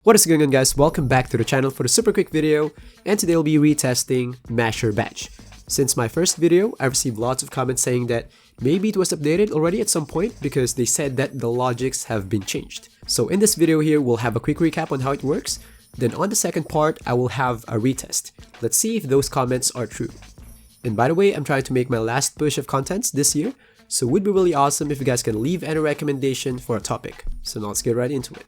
What is going on, guys? Welcome back to the channel for the super quick video, and today I'll be retesting Masher Badge. Since my first video, I received lots of comments saying that maybe it was updated already at some point because they said that the logics have been changed. So in this video here, we'll have a quick recap on how it works. Then on the second part, I will have a retest. Let's see if those comments are true. And by the way, I'm trying to make my last push of contents this year, so it would be really awesome if you guys can leave any recommendation for a topic. So now let's get right into it.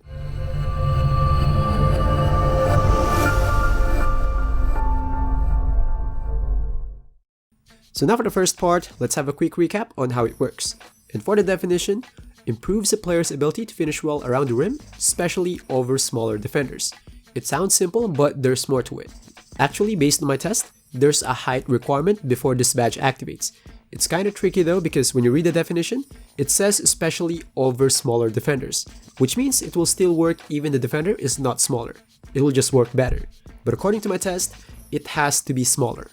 So now for the first part, let's have a quick recap on how it works. And for the definition, improves a player's ability to finish well around the rim, especially over smaller defenders. It sounds simple, but there's more to it. Actually, based on my test, there's a height requirement before this badge activates. It's kind of tricky though, because when you read the definition, it says especially over smaller defenders, which means it will still work even the defender is not smaller. It will just work better. But according to my test, it has to be smaller.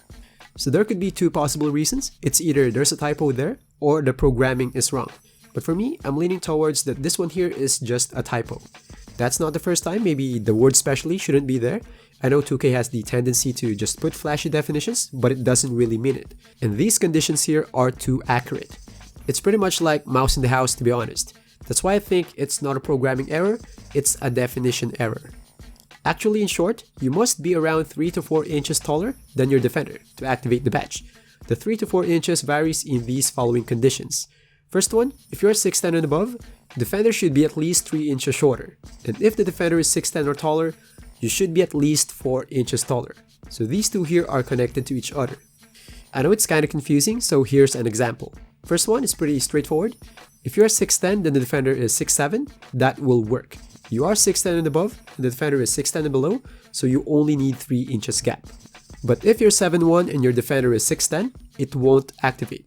So there could be two possible reasons. It's either there's a typo there or the programming is wrong. But for me, I'm leaning towards that this one here is just a typo. That's not the first time. Maybe the word specially shouldn't be there. I know 2K has the tendency to just put flashy definitions, but it doesn't really mean it. And these conditions here are too accurate. It's pretty much like mouse in the house, to be honest. That's why I think it's not a programming error, it's a definition error. Actually, in short, you must be around 3 to 4 inches taller than your defender to activate the badge. The 3 to 4 inches varies in these following conditions. First one, if you're 6'10 and above, defender should be at least 3 inches shorter. And if the defender is 6'10 or taller, you should be at least 4 inches taller. So these two here are connected to each other. I know it's kind of confusing, so here's an example. First one is pretty straightforward. If you're 6'10, then the defender is 6'7, that will work. You are 6'10 and above, and the defender is 6'10 and below, so you only need 3 inches gap. But if you're 7'1 and your defender is 6'10, it won't activate.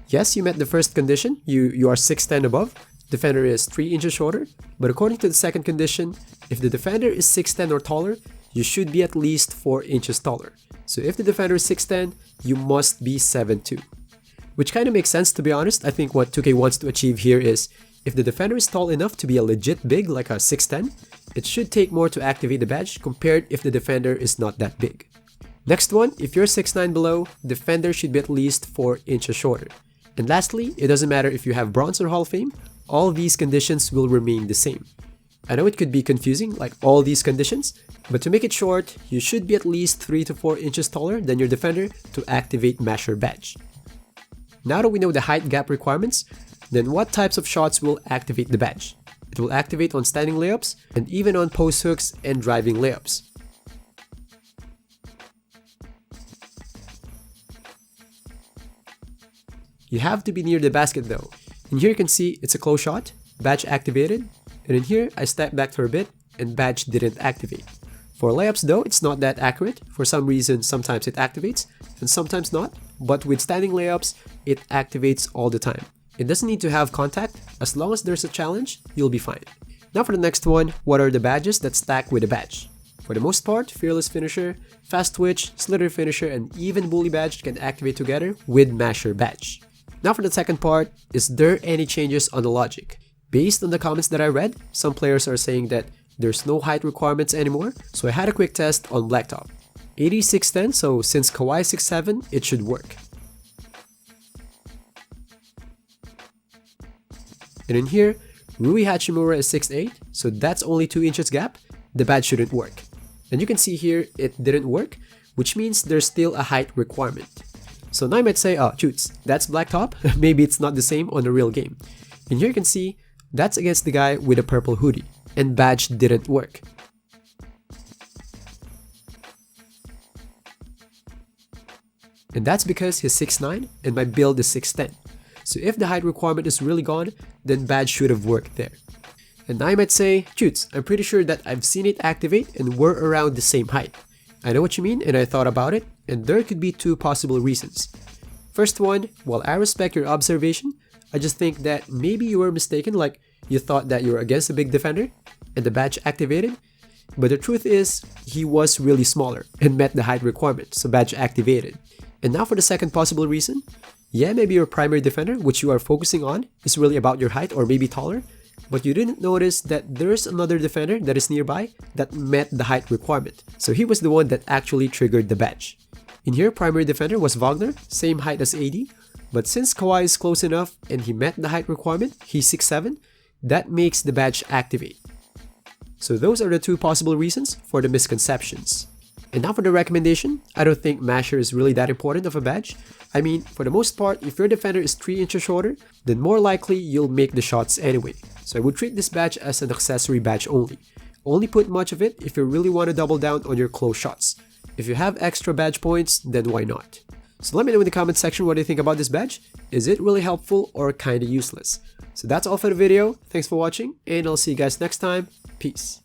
Yes, you met the first condition, you are 6'10 above, defender is 3 inches shorter, but according to the second condition, if the defender is 6'10 or taller, you should be at least 4 inches taller. So if the defender is 6'10, you must be 7'2. Which kind of makes sense, to be honest. I think what 2K wants to achieve here is, if the defender is tall enough to be a legit big, like a 6'10", it should take more to activate the badge compared if the defender is not that big. Next one, if you're 6'9 below, defender should be at least 4 inches shorter. And lastly, it doesn't matter if you have Bronze or Hall of Fame, all these conditions will remain the same. I know it could be confusing, like all these conditions, but to make it short, you should be at least 3 to 4 inches taller than your defender to activate Masher Badge. Now that we know the height gap requirements, then what types of shots will activate the badge? It will activate on standing layups and even on post hooks and driving layups. You have to be near the basket though. And here you can see it's a close shot, badge activated, and in here I step back for a bit and badge didn't activate. For layups though, it's not that accurate. For some reason, sometimes it activates and sometimes not, but with standing layups, it activates all the time. It doesn't need to have contact. As long as there's a challenge, you'll be fine. Now for the next one, what are the badges that stack with a badge? For the most part, Fearless Finisher, Fast Twitch, Slither Finisher, and even Bully Badge can activate together with Masher Badge. Now for the second part, is there any changes on the logic? Based on the comments that I read, some players are saying that there's no height requirements anymore, so I had a quick test on Blacktop. 86'10", so since Kawhi 6'7", it should work. And in here, Rui Hachimura is 6'8", so that's only 2 inches gap, the badge shouldn't work. And you can see here, it didn't work, which means there's still a height requirement. So now I might say, oh, shoots, that's Blacktop, maybe it's not the same on the real game. And here you can see, that's against the guy with a purple hoodie, and badge didn't work. And that's because he's 6'9", and my build is 6'10". So if the height requirement is really gone, then badge should have worked there. And now I might say, shoots, I'm pretty sure that I've seen it activate and we're around the same height. I know what you mean and I thought about it, and there could be two possible reasons. First one, while I respect your observation, I just think that maybe you were mistaken, like you thought that you were against a big defender and the badge activated. But the truth is, he was really smaller and met the height requirement, so badge activated. And now for the second possible reason. Yeah, maybe your primary defender, which you are focusing on, is really about your height or maybe taller, but you didn't notice that there's another defender that is nearby that met the height requirement. So he was the one that actually triggered the badge. In here, primary defender was Wagner, same height as AD, but since Kawhi is close enough and he met the height requirement, he's 6'7", that makes the badge activate. So those are the two possible reasons for the misconceptions. And now for the recommendation, I don't think masher is really that important of a badge. I mean, for the most part, if your defender is 3 inches shorter, then more likely you'll make the shots anyway. So I would treat this badge as an accessory badge only. Only put much of it if you really want to double down on your close shots. If you have extra badge points, then why not? So let me know in the comment section what you think about this badge. Is it really helpful or kinda useless? So that's all for the video. Thanks for watching, and I'll see you guys next time. Peace.